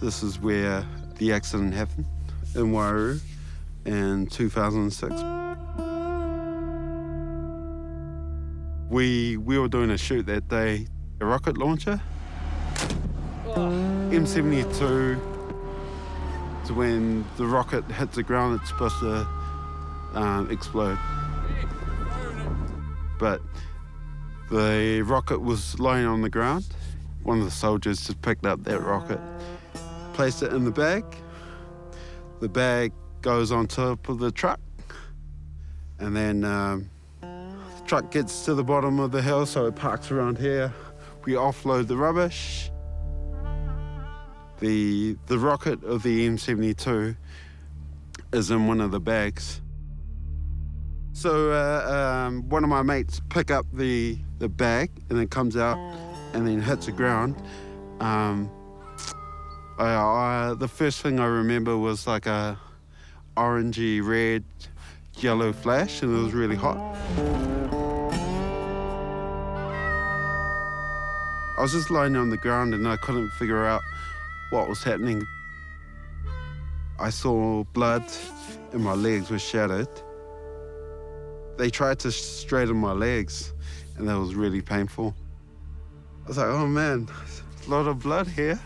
This is where the accident happened in Wairau in 2006. We were doing a shoot that day, a rocket launcher. M72, so when the rocket hits the ground, it's supposed to explode. But the rocket was lying on the ground. One of the soldiers just picked up that rocket, placed it in the bag. The bag goes on top of the truck, and then the truck gets to the bottom of the hill, so it parks around here. We offload the rubbish. The rocket of the M72 is in one of the bags. So one of my mates pick up the bag, and it comes out and then hits the ground. The first thing I remember was like a orangey, red, yellow flash, and it was really hot. I was just lying on the ground and I couldn't figure out what was happening. I saw blood and my legs were shattered. They tried to straighten my legs and that was really painful. I was like, oh man, there's a lot of blood here.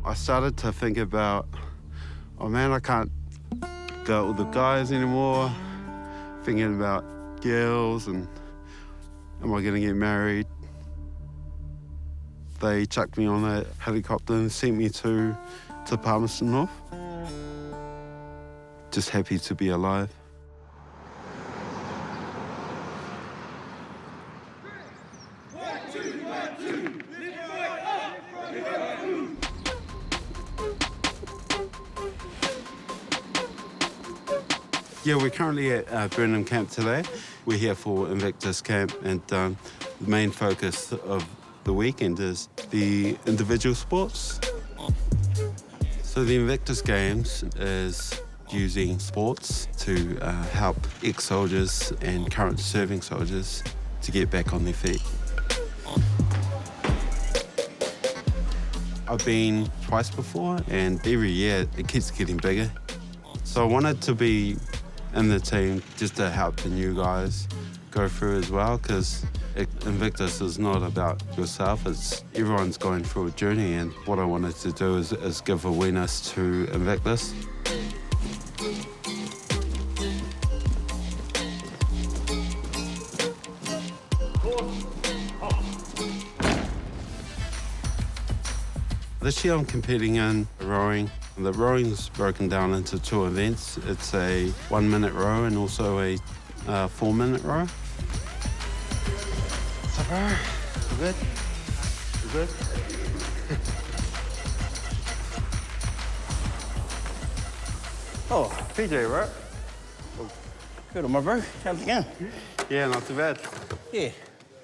I started to think about, oh man, I can't go out with the guys anymore. Thinking about girls and am I gonna get married? They chucked me on a helicopter and sent me to Palmerston North. Just happy to be alive. Yeah, we're currently at Burnham Camp today. We're here for Invictus Camp, and the main focus of the weekend is the individual sports. So the Invictus Games is using sports to help ex-soldiers and current serving soldiers to get back on their feet. I've been twice before, and every year it keeps getting bigger. So I wanted to be in the team just to help the new guys go through as well, because Invictus is not about yourself, it's everyone's going through a journey, and what I wanted to do is give awareness to Invictus. This year I'm competing in rowing. The rowing's broken down into two events. It's a 1-minute row and also a 4-minute row. What's up, bro? You good? You good? Oh, PJ, right? Good on my bro. How's it going? Yeah, not too bad. Yeah,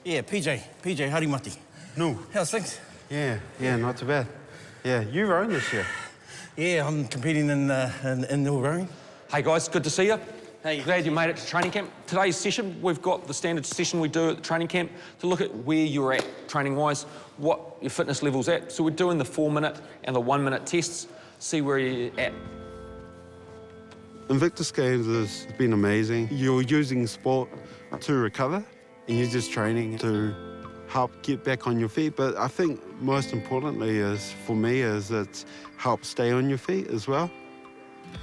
PJ, harimati. No. How's things? Yeah, not too bad. Yeah, you rowing this year? Yeah, I'm competing in indoor rowing. Hey guys, good to see you. Hey. Glad you made it to training camp. Today's session, we've got the standard session we do at the training camp to look at where you're at training-wise, what your fitness level's at. So we're doing the 4-minute and the 1-minute tests, see where you're at. Invictus Games has been amazing. You're using sport to recover, and you're just training to help get back on your feet. But I think most importantly for me it helps stay on your feet as well.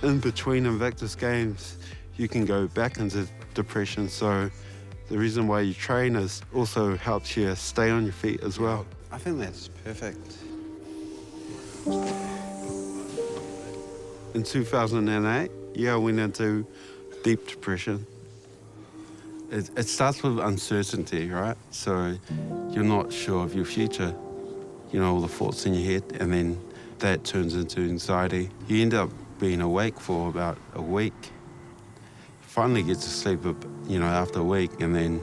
In between Invictus Games, you can go back into depression. So the reason why you train is also helps you stay on your feet as well. I think that's perfect. In 2008, I went into deep depression. It starts with uncertainty, right? So you're not sure of your future. You know, all the thoughts in your head, and then that turns into anxiety. You end up being awake for about a week. You finally get to sleep, after a week, and then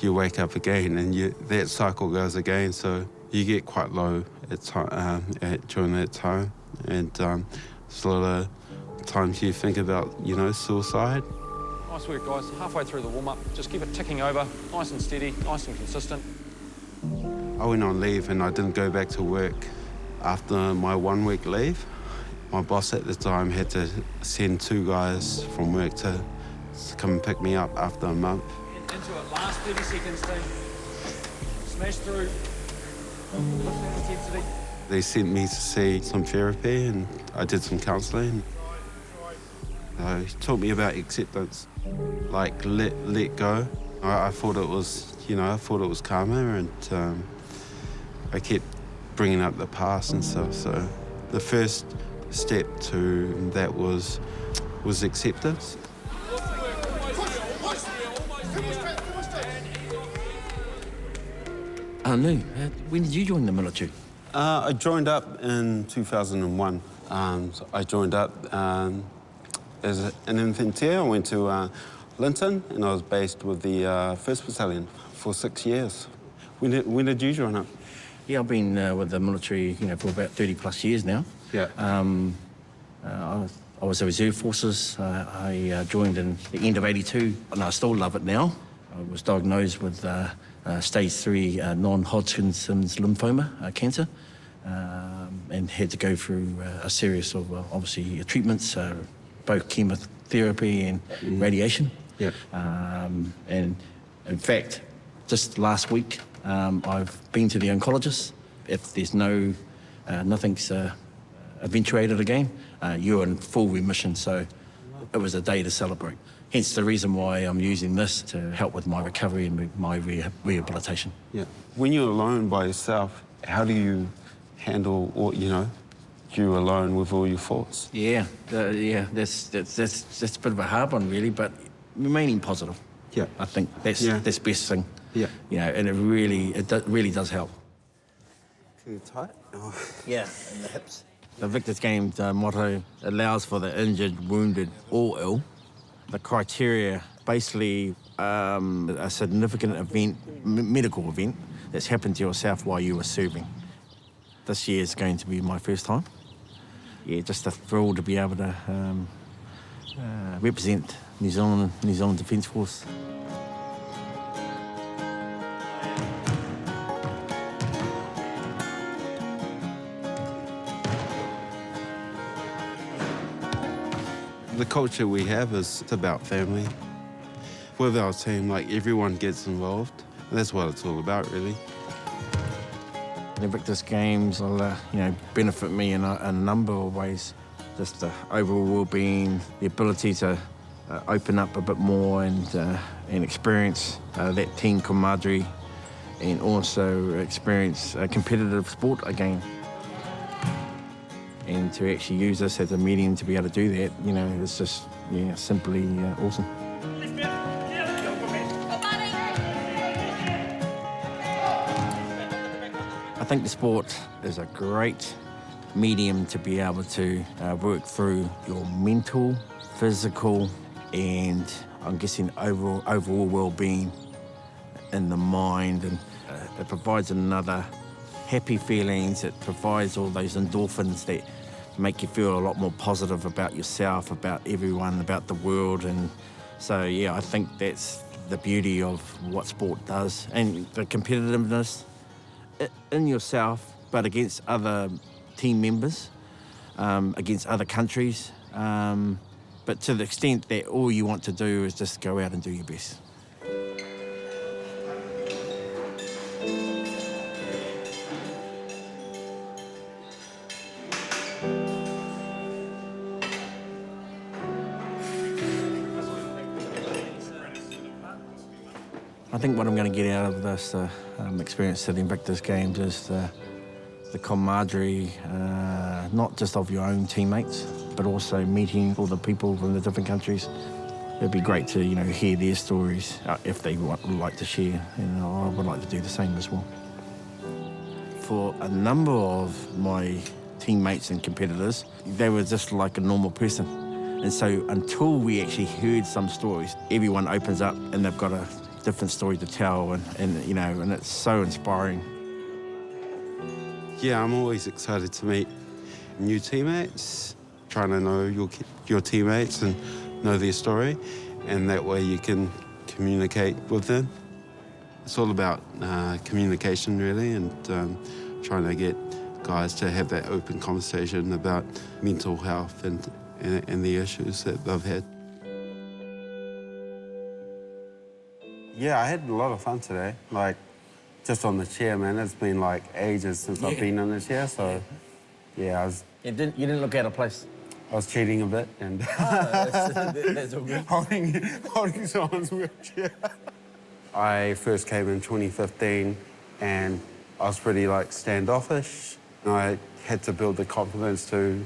you wake up again, and that cycle goes again. So you get quite low during that time, and there's a lot of times you think about, suicide. Nice work, guys. Halfway through the warm-up, just keep it ticking over, nice and steady, nice and consistent. I went on leave and I didn't go back to work After my 1 week leave, my boss at the time had to send 2 guys from work to come and pick me up after a month. Into it, last 30 seconds, team. Smash through. Lift that intensity. They sent me to see some therapy and I did some counselling. He taught me about acceptance, like let go. I thought it was, I thought it was karma, and I kept bringing up the past and stuff. So the first step to that was acceptance. Lou, when did you join the military? I joined up in 2001. I joined up as an infantry. I went to Linton, and I was based with the 1st Battalion for 6 years. When did you join up? Yeah, I've been with the military, for about 30+ years now. Yeah. I was a reserve forces. I joined in the end of '82, and I still love it now. I was diagnosed with stage 3 non-Hodgkin's lymphoma cancer, and had to go through a series of obviously treatments, both chemotherapy and radiation. Yeah. And in fact, just last week, I've been to the oncologist. If there's nothing's eventuated again, you're in full remission. So it was a day to celebrate. Hence the reason why I'm using this to help with my recovery and my rehabilitation. Yeah. When you're alone by yourself, how do you handle, you alone with all your thoughts? Yeah, that's a bit of a hard one, really, but remaining positive. Yeah. I think that's the best thing. Yeah. And it really does help. Too tight? Oh. Yeah, in the hips. The Invictus Games motto allows for the injured, wounded, or ill. The criteria, basically a significant event, medical event, that's happened to yourself while you were serving. This year is going to be my first time. Yeah, just a thrill to be able to represent New Zealand Defence Force. The culture we have is about family. With our team, everyone gets involved. And that's what it's all about, really. The Invictus Games will, benefit me in a number of ways. Just the overall well-being, the ability to open up a bit more and experience that team camaraderie, and also experience competitive sport again. And to actually use this as a medium to be able to do that, it's just, simply awesome. I think the sport is a great medium to be able to work through your mental, physical, and I'm guessing overall well-being in the mind, and it provides another happy feelings. It provides all those endorphins that make you feel a lot more positive about yourself, about everyone, about the world. And so, I think that's the beauty of what sport does, and the competitiveness in yourself, but against other team members, against other countries, but to the extent that all you want to do is just go out and do your best. I think what I'm going to get out of this experience at the Invictus Games is the camaraderie, not just of your own teammates, but also meeting all the people from the different countries. It'd be great to, hear their stories if they would like to share. I would like to do the same as well. For a number of my teammates and competitors, they were just like a normal person. And so until we actually heard some stories, everyone opens up and they've got a different story to tell, and it's so inspiring. Yeah, I'm always excited to meet new teammates, trying to know your teammates and know their story, and that way you can communicate with them. It's all about communication, really, and trying to get guys to have that open conversation about mental health and the issues that they've had. Yeah, I had a lot of fun today. Like, just on the chair, man. It's been like ages since I've been on the chair, so yeah, You didn't look out of place. I was cheating a bit and That's all good. holding someone's wheelchair. I first came in 2015 and I was pretty like standoffish. I had to build the confidence to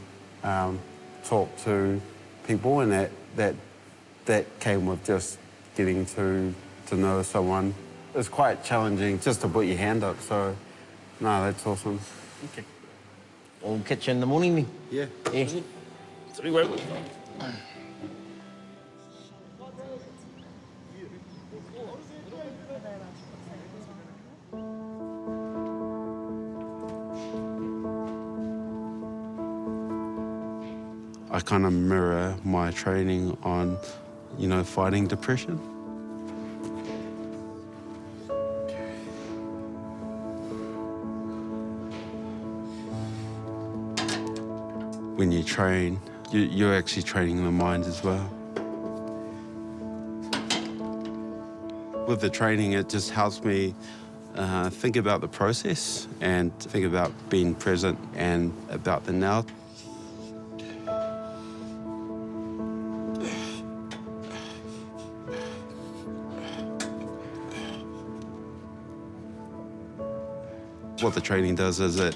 talk to people, and that came with just getting to know someone. It's quite challenging just to put your hand up, so no, that's awesome. Okay. We'll catch you in the morning then. Yeah. Yeah. I kind of mirror my training on, fighting depression. When you train, you're actually training the mind as well. With the training, it just helps me think about the process and think about being present and about the now. What the training does is it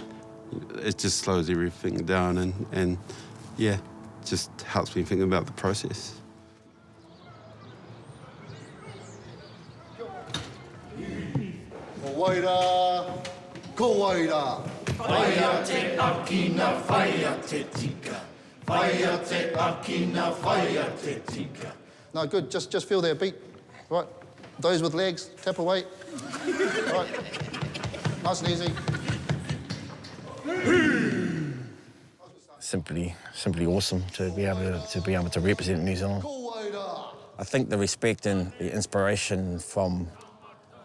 just slows everything down and yeah, just helps me think about the process. No, good. Just feel their beat. Right. Those with legs, tap away. Right. Nice and easy. Simply awesome to be able to represent New Zealand. I think the respect and the inspiration from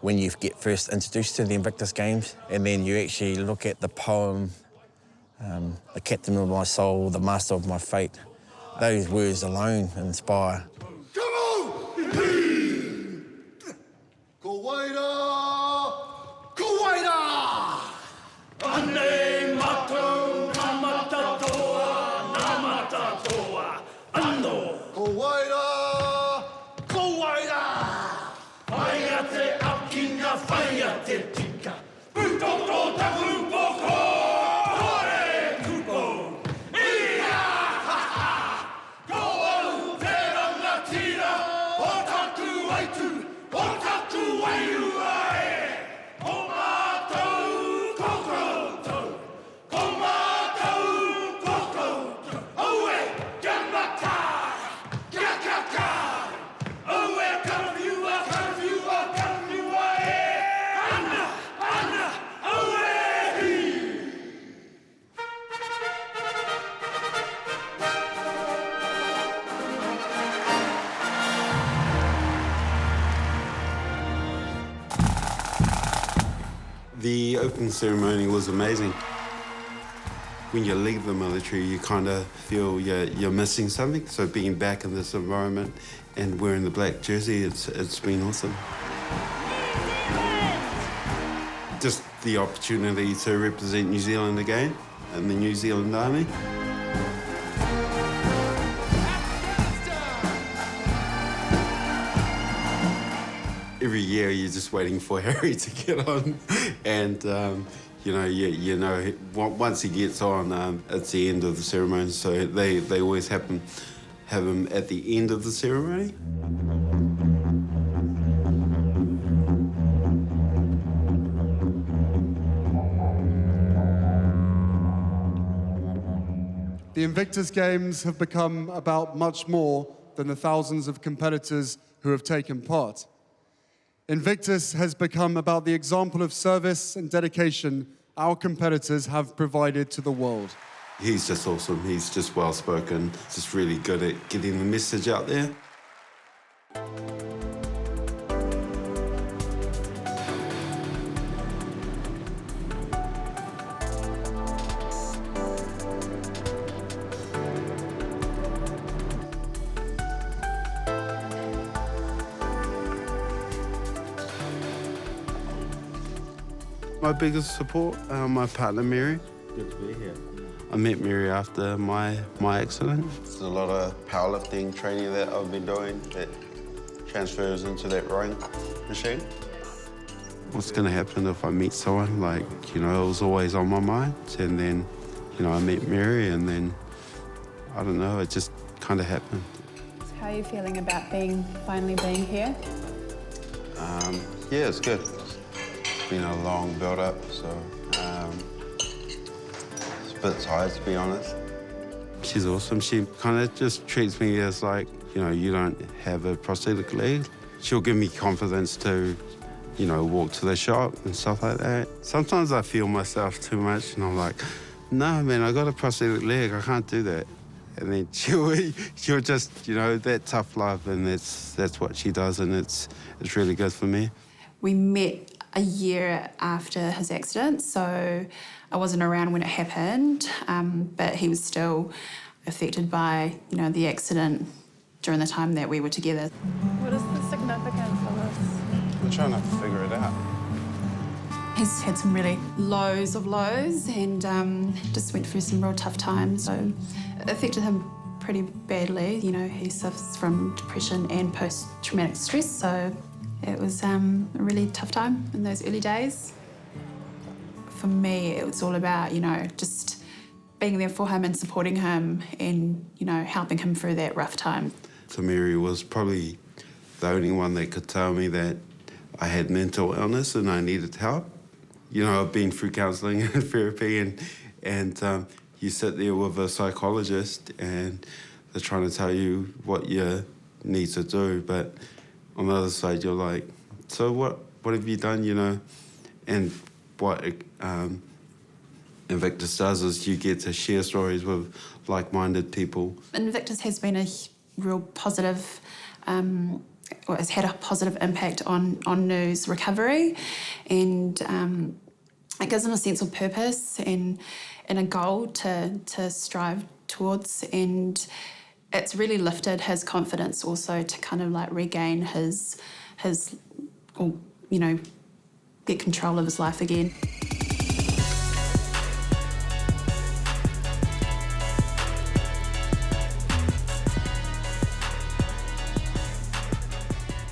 when you get first introduced to the Invictus Games, and then you actually look at the poem, the captain of my soul, the master of my fate. Those words alone inspire. Come on! Ane matou na matatoa, na matatoa, ando. Kowaira, whaia te akina, whaia te tika. Putoto taku poko, kore kupo. Ia, ha ha, go au te rangatira, o taku waitu, o taku waiu ae. O matou kokoutou, o matou kokoutou. Oe, gamata, kakaka. Oe, karaviua, karaviua, karaviua, Ana, ana, oe, The opening ceremony was amazing. When you leave the military, you kind of feel you're missing something. So being back in this environment and wearing the black jersey, it's been awesome. Just the opportunity to represent New Zealand again in the New Zealand Army. Every year you're just waiting for Harry to get on, and once he gets on, it's the end of the ceremony. So they always have him at the end of the ceremony. The Invictus Games have become about much more than the thousands of competitors who have taken part. Invictus has become about the example of service and dedication our competitors have provided to the world. He's just awesome. He's just well-spoken, just really good at getting the message out there. My biggest support, my partner Mary. Good to be here. I met Mary after my accident. There's a lot of powerlifting training that I've been doing that transfers into that rowing machine. What's going to happen if I meet someone? Like, you know, it was always on my mind. And then, you know, I met Mary and then, I don't know, it just kind of happened. How are you feeling about finally being here? Yeah, it's good. It's been a long build-up, so it's a bit tired, to be honest. She's awesome. She kind of just treats me as like, you know, you don't have a prosthetic leg. She'll give me confidence to, you know, walk to the shop and stuff like that. Sometimes I feel myself too much and I'm like, no, man, I got a prosthetic leg, I can't do that. And then she'll just, you know, that tough love, and that's what she does, and it's really good for me. We met a year after his accident, so I wasn't around when it happened, but he was still affected by, you know, the accident during the time that we were together. What is the significance of this? We're trying to figure it out. He's had some really lows of lows and just went through some real tough times. So it affected him pretty badly. You know, he suffers from depression and post-traumatic stress, so it was a really tough time in those early days. For me, it was all about, you know, just being there for him and supporting him and, you know, helping him through that rough time. So Mary was probably the only one that could tell me that I had mental illness and I needed help. You know, I've been through counselling and therapy, and you sit there with a psychologist and they're trying to tell you what you need to do, but on the other side you're like, so what have you done, you know? And what Invictus does is you get to share stories with like-minded people. Invictus has been a real positive, or has had a positive impact on Nu's recovery, and it gives him a sense of purpose and a goal to strive towards, and it's really lifted his confidence also to kind of like regain his or, you know, get control of his life again.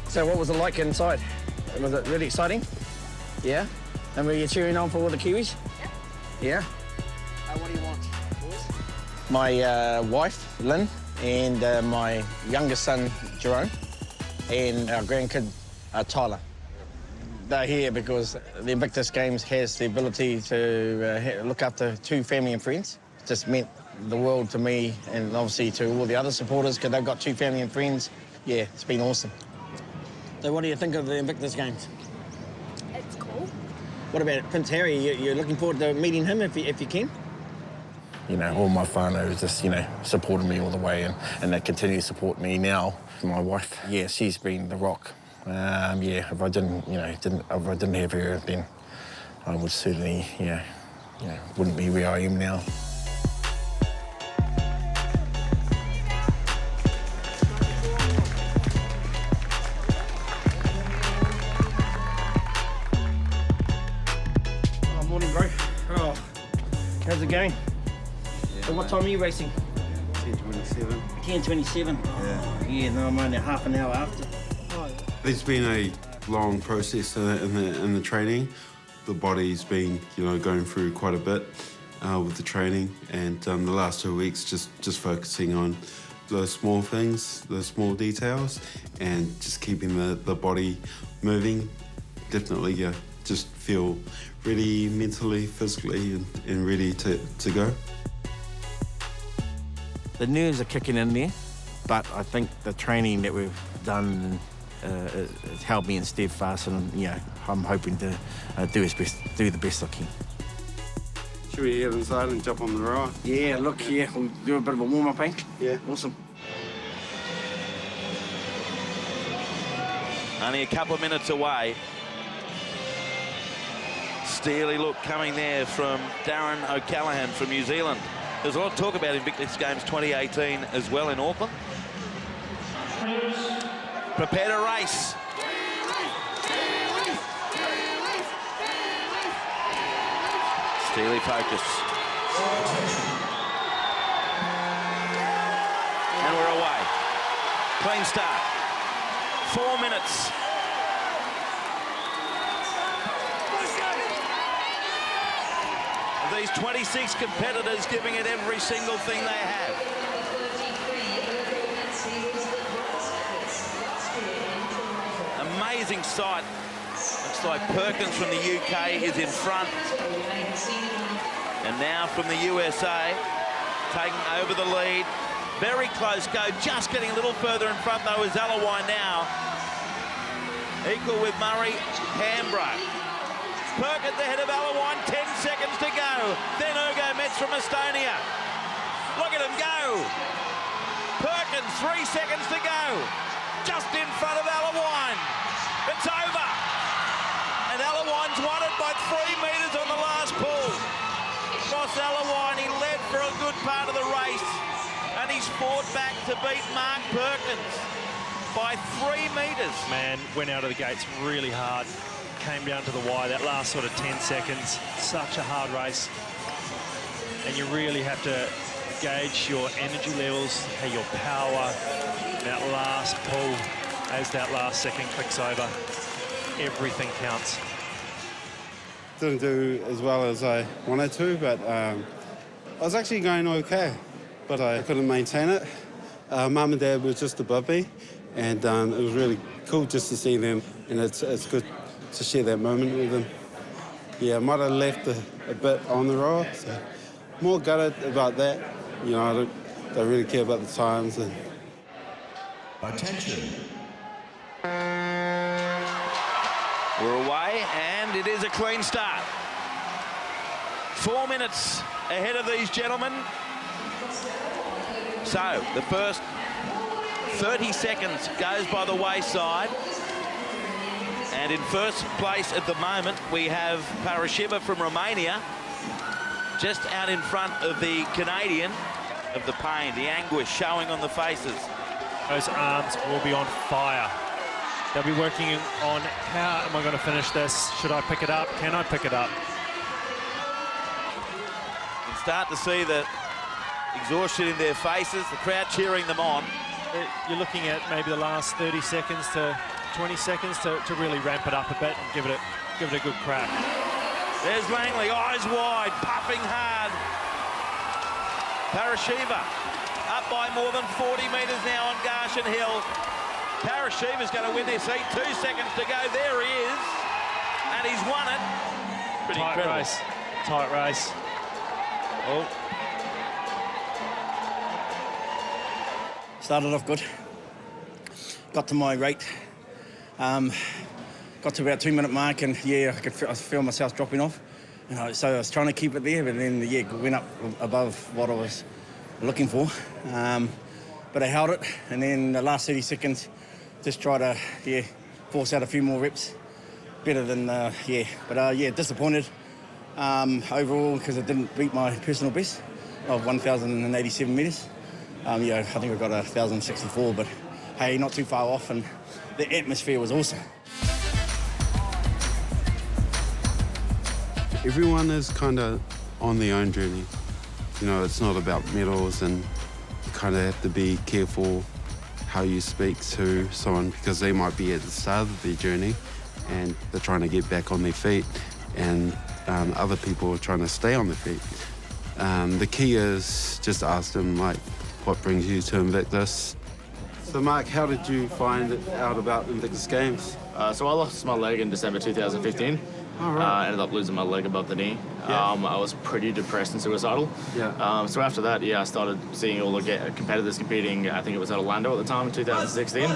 So what was it like inside? Was it really exciting? Yeah? And were you cheering on for all the Kiwis? Yeah. Yeah? What do you want, boys? My wife, Lynn, and my youngest son, Jerome, and our grandkid, Tyler. They're here because the Invictus Games has the ability to look after 2 family and friends. It just meant the world to me and obviously to all the other supporters because they've got 2 family and friends. Yeah, it's been awesome. So what do you think of the Invictus Games? It's cool. What about Prince Harry? You're looking forward to meeting him if you can? You know, all my whānau is just, you know, supported me all the way and they continue to support me now. My wife, yeah, she's been the rock. Yeah, if I didn't have her, then I would certainly, wouldn't be where I am now. Morning, bro. Oh, how's it going? Yeah, so what time are you racing? 10:27. 10:27. Yeah, no, I'm only half an hour after. It's been a long process in the training. The body's been, you know, going through quite a bit with the training, and the last 2 weeks just focusing on those small things, those small details, and just keeping the body moving. Definitely, yeah, just feel ready mentally, physically, and ready to go. The nerves are kicking in there, but I think the training that we've done has held me in steadfast, and I'm hoping to do the best I can. Should we head inside and jump on the ride? Yeah, look, yeah, we'll do a bit of a warm-up, eh? Yeah. Awesome. Only a couple of minutes away. Steely look coming there from Darren O'Callaghan from New Zealand. There's a lot of talk about Invictus Games 2018 as well in Auckland. Prepare to race. Steely focus. And we're away. Clean start. 4 minutes. These 26 competitors giving it every single thing they have. Amazing sight. Looks like Perkins from the UK is in front. And now from the USA, taking over the lead. Very close go, just getting a little further in front though is Alawai now. Equal with Murray, Hambro. Perkins ahead of Alawai, 10 seconds to go. Then Ugo Metz from Estonia. Look at him go. Perkins, 3 seconds to go. Just in front of Alawai. It's over. And Alawai's won it by 3 metres on the last pull. Ross Alawai, he led for a good part of the race. And he's fought back to beat Mark Perkins by 3 metres. Man, went out of the gates really hard. Came down to the wire, that last sort of 10 seconds. Such a hard race. And you really have to gauge your energy levels, your power, that last pull as that last second clicks over. Everything counts. Didn't do as well as I wanted to, but I was actually going okay, but I couldn't maintain it. Mum and Dad were just above me, and it was really cool just to see them, and it's good to share that moment with them. Yeah, I might have left a bit on the roll, so more gutted about that. You know, I don't really care about the times. And Attention. We're away, and it is a clean start. 4 minutes ahead of these gentlemen. So, the first 30 seconds goes by the wayside. And in first place at the moment, we have Parashiva from Romania, just out in front of the Canadian, of the pain, the anguish showing on the faces. Those arms will be on fire. They'll be working on how am I going to finish this? Should I pick it up? Can I pick it up? You can start to see the exhaustion in their faces, the crowd cheering them on. You're looking at maybe the last 30 seconds to 20 seconds to really ramp it up a bit and give it a good crack. There's Langley, eyes wide, puffing hard. Parashiva up by more than 40 metres now on Garshin Hill. Parashiva's going to win this heat. 2 seconds to go. There he is. And he's won it. Pretty tight incredible. race. Tight race. Oh. Started off good. Got to my rate. Got to about 2 minute mark, and yeah, I feel myself dropping off. So I was trying to keep it there, but then went up above what I was looking for. But I held it, and then the last 30 seconds, just try to force out a few more reps. Better than but disappointed overall because it didn't beat my personal best of 1,087 metres. I think I got 1,064, but hey, not too far off, and the atmosphere was awesome. everyone is kind of on their own journey. You know, it's not about medals, and you kind of have to be careful how you speak to someone because they might be at the start of their journey and they're trying to get back on their feet, and other people are trying to stay on their feet. The key is just ask them, like, what brings you to Invictus? So, Mark, how did you find out about Invictus Games? So I lost my leg in December 2015. Oh, right. Ended up losing my leg above the knee. Yeah. I was pretty depressed and suicidal. Yeah. So after that, I started seeing all the competitors competing. I think it was at Orlando at the time in 2016.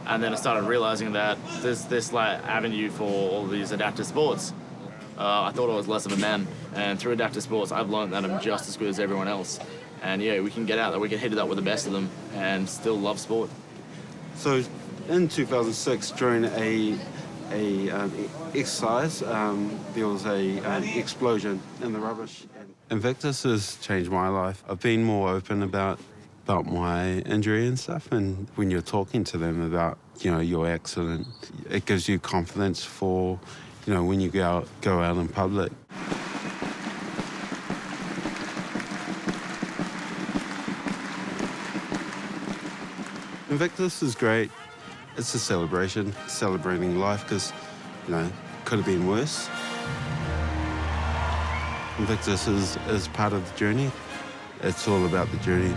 And then I started realizing that there's this like avenue for all these adaptive sports. I thought I was less of a man, and through adaptive sports, I've learned that I'm just as good as everyone else. And yeah, we can get out there, we can hit it up with the best of them, and still love sport. So, in 2006, during a exercise, there was an explosion in the rubbish. Invictus has changed my life. I've been more open about my injury and stuff, and when you're talking to them about, your accident, it gives you confidence for, when you go out in public. Invictus is great. It's a celebration, celebrating life because, you know, could have been worse. Invictus is part of the journey. It's all about the journey.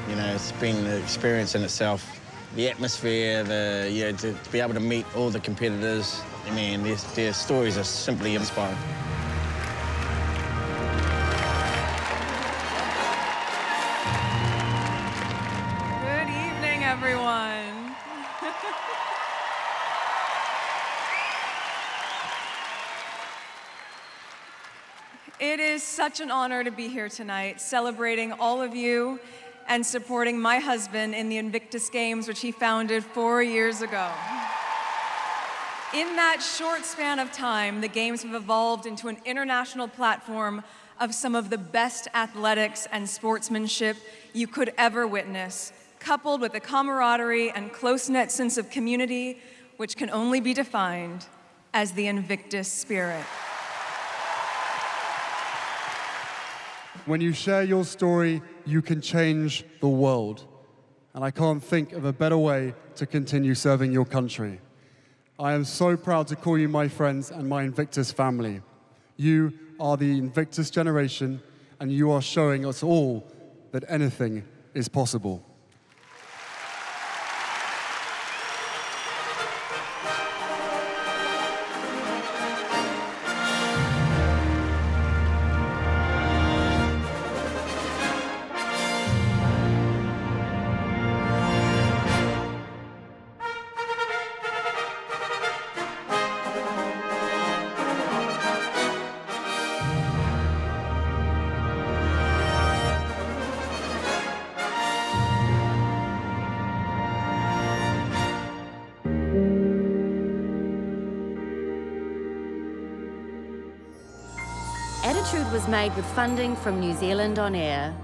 You know, it's been the experience in itself. The atmosphere, to be able to meet all the competitors. I mean, their stories are simply inspiring. Good evening, everyone. It is such an honor to be here tonight, celebrating all of you and supporting my husband in the Invictus Games, which he founded 4 years ago. In that short span of time, the Games have evolved into an international platform of some of the best athletics and sportsmanship you could ever witness, coupled with a camaraderie and close-knit sense of community, which can only be defined as the Invictus spirit. When you share your story, you can change the world. And I can't think of a better way to continue serving your country. I am so proud to call you my friends and my Invictus family. You are the Invictus generation, and you are showing us all that anything is possible. Attitude was made with funding from New Zealand On Air.